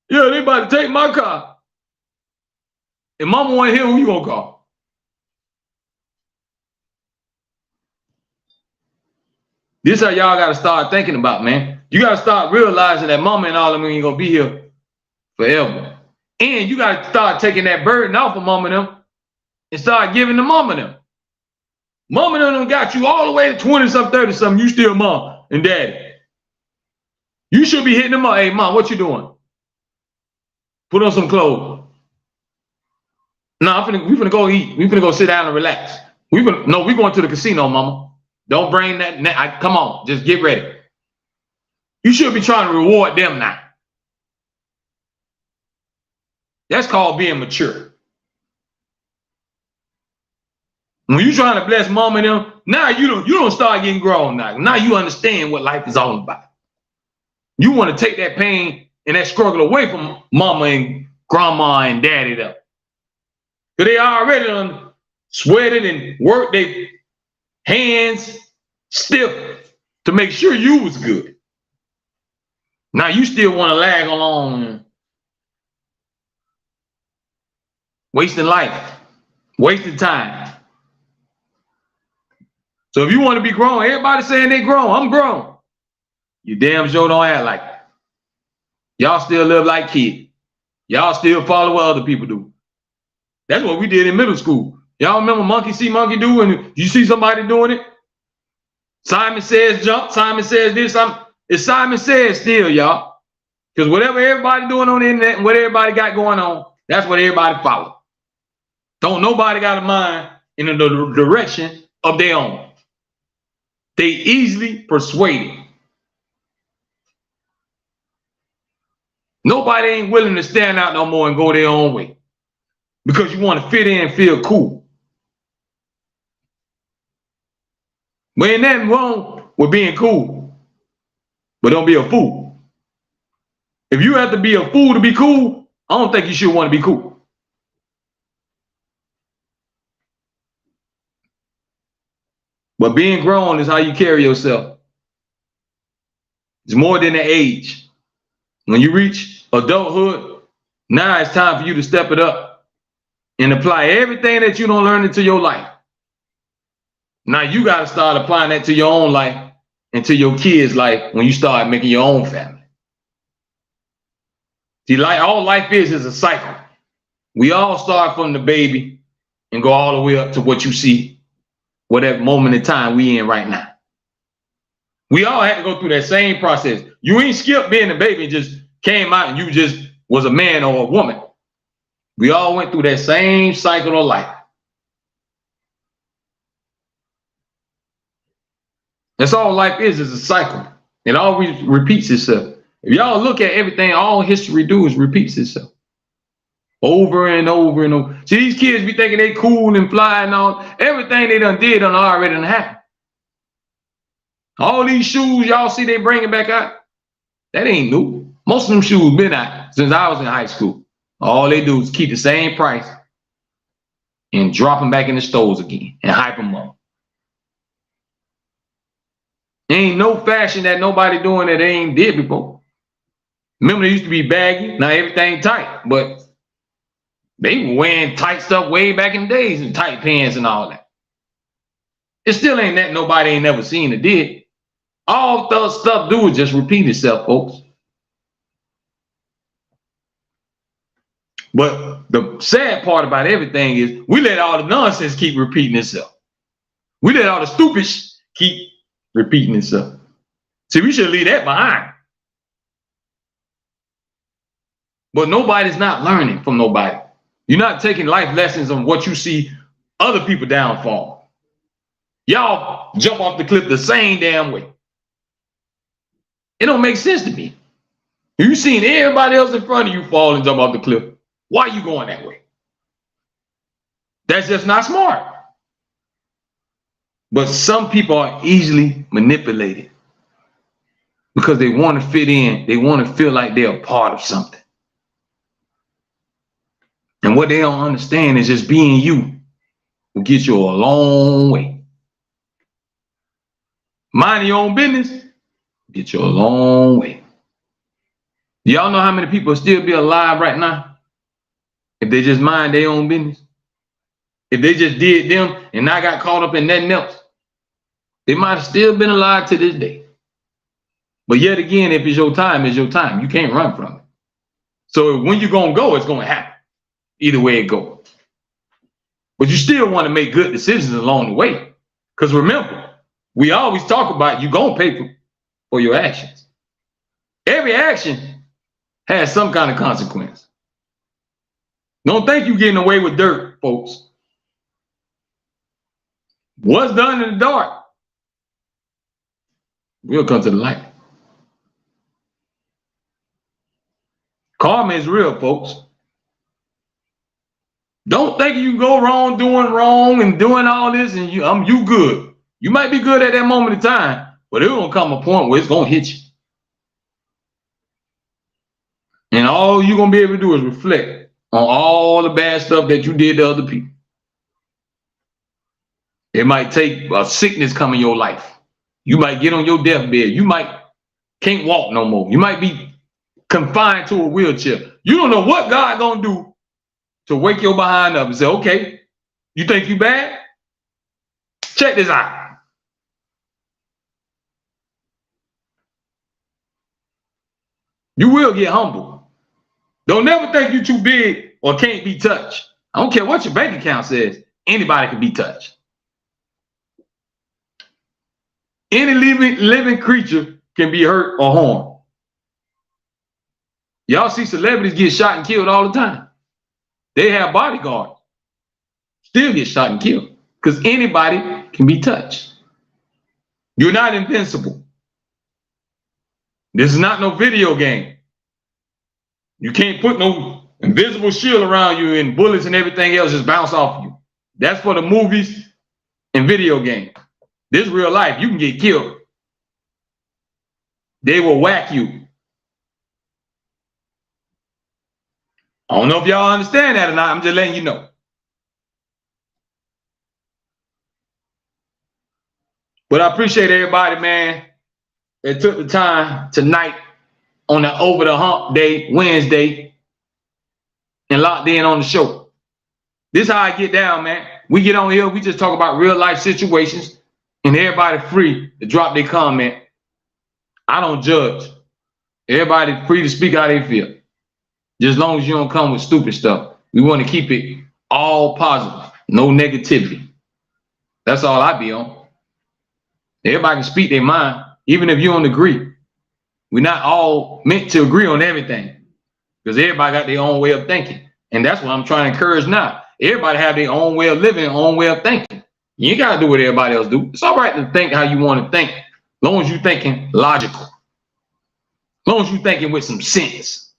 Yeah, they about to take my car. If mama want to hear, who you gonna call? This is how y'all got to start thinking about, man. You got to start realizing that mama and all of them ain't gonna be here forever. And you got to start taking that burden off of mama and them and start giving the mama them. Mama done got you all the way to 20-something, 30-something. You still mom and daddy. You should be hitting them up. Hey, mom, what you doing? Put on some clothes. No, we finna go eat. We finna go sit down and relax. We going to the casino, mama. Don't bring that. Come on, just get ready. You should be trying to reward them now. That's called being mature. When you trying to bless mama and them, now you don't start getting grown now. Now you understand what life is all about. You want to take that pain and that struggle away from mama and grandma and daddy though. Because they already done sweated and worked their hands stiff to make sure you was good. Now you still want to lag along, wasting life, wasting time. So if you want to be grown, everybody saying they grown, I'm grown. You damn sure don't act like it. Y'all still live like kids. Y'all still follow what other people do. That's what we did in middle school. Y'all remember monkey see, monkey do, and you see somebody doing it? Simon says jump, Simon says this. It's Simon says still, y'all. Because whatever everybody doing on the internet and what everybody got going on, that's what everybody follow. Don't nobody got a mind in the direction of their own. They easily persuaded. Nobody ain't willing to stand out no more and go their own way because you want to fit in and feel cool. But ain't nothing wrong with being cool, but don't be a fool. If you have to be a fool to be cool, I don't think you should want to be cool. But being grown is how you carry yourself. It's more than the age. When you reach adulthood, now it's time for you to step it up and apply everything that you don't learn into your life. Now you got to start applying that to your own life and to your kids' life when you start making your own family. See, all life is a cycle. We all start from the baby and go all the way up to what you see, whatever moment in time we in right now. We all had to go through that same process. You ain't skipped being a baby and just came out and you just was a man or a woman. We all went through that same cycle of life. That's all life is a cycle. It always repeats itself. If y'all look at everything, all history do is repeats itself. Over and over and over. See, these kids be thinking they cool and fly and all. Everything they done did done already done happened. All these shoes y'all see they bringing back out, that ain't new. Most of them shoes been out since I was in high school. All they do is keep the same price and drop them back in the stores again and hype them up. Ain't no fashion that nobody doing that they ain't did before. Remember, they used to be baggy. Now everything tight, but they were wearing tight stuff way back in the days and tight pants and all that. It still ain't that nobody ain't never seen or did. All the stuff do is just repeat itself, folks. But the sad part about everything is we let all the nonsense keep repeating itself. We let all the stupid keep repeating itself. See, we should leave that behind. But nobody's not learning from nobody. You're not taking life lessons on what you see other people downfall. Y'all jump off the cliff the same damn way. It don't make sense to me. You seen everybody else in front of you fall and jump off the cliff. Why are you going that way? That's just not smart. But some people are easily manipulated because they want to fit in. They want to feel like they're a part of something. And what they don't understand is just being you will get you a long way. Mind your own business, get you a long way. Do y'all know how many people still be alive right now if they just mind their own business? If they just did them and not got caught up in nothing else, they might have still been alive to this day. But yet again, if it's your time, it's your time. You can't run from it. So when you're going to go, it's going to happen. Either way it goes. But you still want to make good decisions along the way. Because remember, we always talk about you gonna pay for your actions. Every action has some kind of consequence. Don't think you're getting away with dirt, folks. What's done in the dark will come to the light. Karma is real, folks. Don't think you go wrong and doing all this and you good. You might be good at that moment in time, but it will come a point where it's gonna hit you. And all you're gonna be able to do is reflect on all the bad stuff that you did to other people. It might take a sickness come in your life. You might get on your deathbed. You might can't walk no more. You might be confined to a wheelchair. You don't know what God gonna do to wake your behind up and say, okay, you think you bad? Check this out. You will get humble. Don't never think you're too big or can't be touched. I don't care what your bank account says. Anybody can be touched. Any living creature can be hurt or harmed. Y'all see celebrities get shot and killed all the time. They have bodyguards. Still get shot and killed. Because anybody can be touched. You're not invincible. This is not no video game. You can't put no invisible shield around you and bullets and everything else just bounce off of you. That's for the movies and video games. This real life, you can get killed. They will whack you. I don't know if y'all understand that or not. I'm just letting you know. But I appreciate everybody, man, that took the time tonight on the Over the Hump Day, Wednesday, and locked in on the show. This is how I get down, man. We get on here, we just talk about real life situations, and everybody free to drop their comment. I don't judge. Everybody free to speak how they feel. Just as long as you don't come with stupid stuff. We want to keep it all positive, no negativity. That's all I be on. Everybody can speak their mind, even if you don't agree. We're not all meant to agree on everything because everybody got their own way of thinking. And that's what I'm trying to encourage now. Everybody have their own way of living, own way of thinking. You ain't got to do what everybody else do. It's all right to think how you want to think, as long as you're thinking logical, as long as you're thinking with some sense.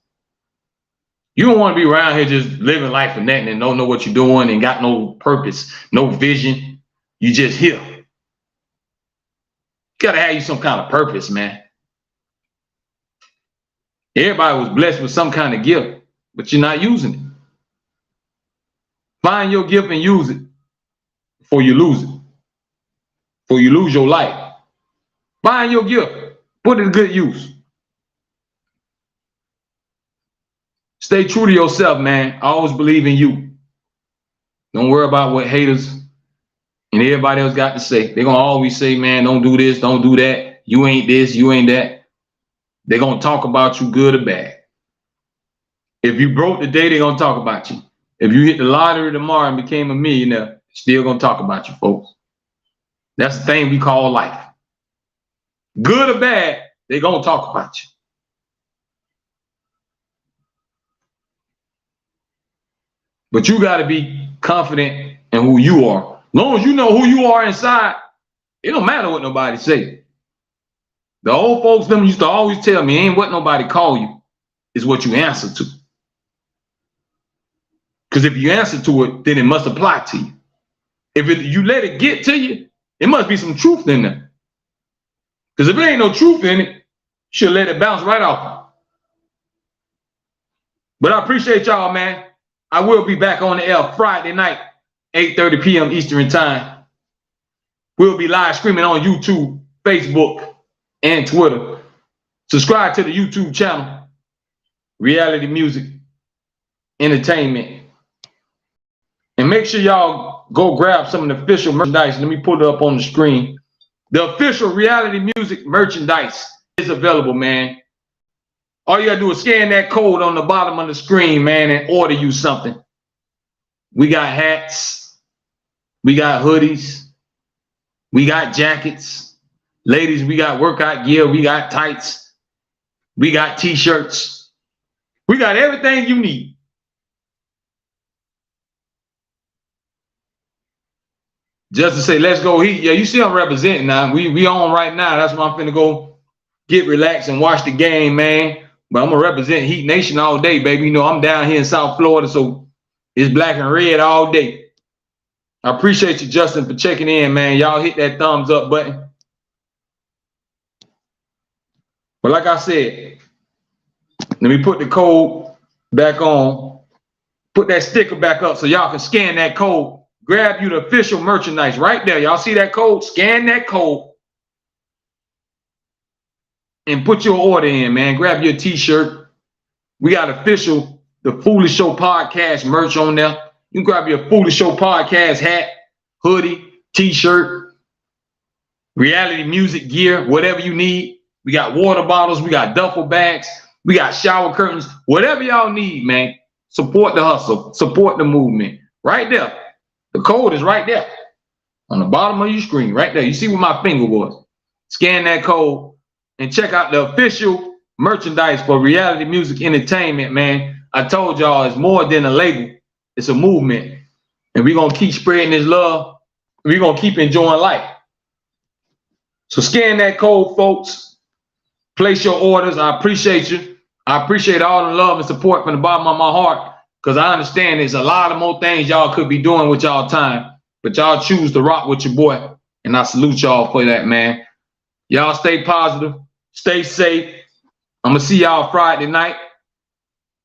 You don't want to be around here just living life for nothing and don't know what you're doing and got no purpose, no vision. You just here. You got to have you some kind of purpose, man. Everybody was blessed with some kind of gift, but you're not using it. Find your gift and use it before you lose it. Before you lose your life. Find your gift. Put it to good use. Stay true to yourself, man. I always believe in you. Don't worry about what haters and everybody else got to say. They're going to always say, man, don't do this, don't do that. You ain't this, you ain't that. They're going to talk about you good or bad. If you broke today, they're going to talk about you. If you hit the lottery tomorrow and became a millionaire, still going to talk about you, folks. That's the thing we call life. Good or bad, they're going to talk about you. But you got to be confident in who you are. As long as you know who you are inside, it don't matter what nobody say. The old folks them used to always tell me, ain't what nobody call you, is what you answer to. Because if you answer to it, then it must apply to you. If you let it get to you, it must be some truth in there. Because if there ain't no truth in it, you should let it bounce right off. But I appreciate y'all, man. I will be back on the air Friday night, 8:30 p.m. Eastern time. We'll be live streaming on YouTube, Facebook, and Twitter. Subscribe to the YouTube channel, Reality Music Entertainment. And make sure y'all go grab some of the official merchandise. Let me put it up on the screen. The official Reality Music merchandise is available, man. All you gotta do is scan that code on the bottom of the screen, man, and order you something. We got hats. We got hoodies. We got jackets. Ladies, we got workout gear. We got tights. We got t-shirts. We got everything you need. Just to say, let's go Heat. Yeah, you see I'm representing now. We on right now. That's why I'm finna go get relaxed and watch the game, man. But I'm gonna represent Heat Nation all day, baby. You know, I'm down here in South Florida, so it's black and red all day. I appreciate you, Justin, for checking in, man. Y'all hit that thumbs up button. But like I said, let me put the code back on. Put that sticker back up so y'all can scan that code. Grab you the official merchandise right there. Y'all see that code? Scan that code and put your order in, man. Grab your t-shirt. We got official The Foolish Show Podcast merch on there. You can grab your Foolish Show Podcast hat, hoodie, t-shirt, reality music gear, whatever you need. We got water bottles. We got duffel bags. We got shower curtains. Whatever y'all need, man. Support the hustle. Support the movement. Right there. The code is right there on the bottom of your screen, right there. You see where my finger was. Scan that code and check out the official merchandise for Reality Music Entertainment, man. I told y'all it's more than a label. It's a movement. And we're going to keep spreading this love. We're going to keep enjoying life. So scan that code, folks. Place your orders. I appreciate you. I appreciate all the love and support from the bottom of my heart. Because I understand there's a lot of more things y'all could be doing with y'all time. But y'all choose to rock with your boy. And I salute y'all for that, man. Y'all stay positive. Stay safe. I'm going to see y'all Friday night.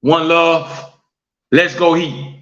One love. Let's go Heat.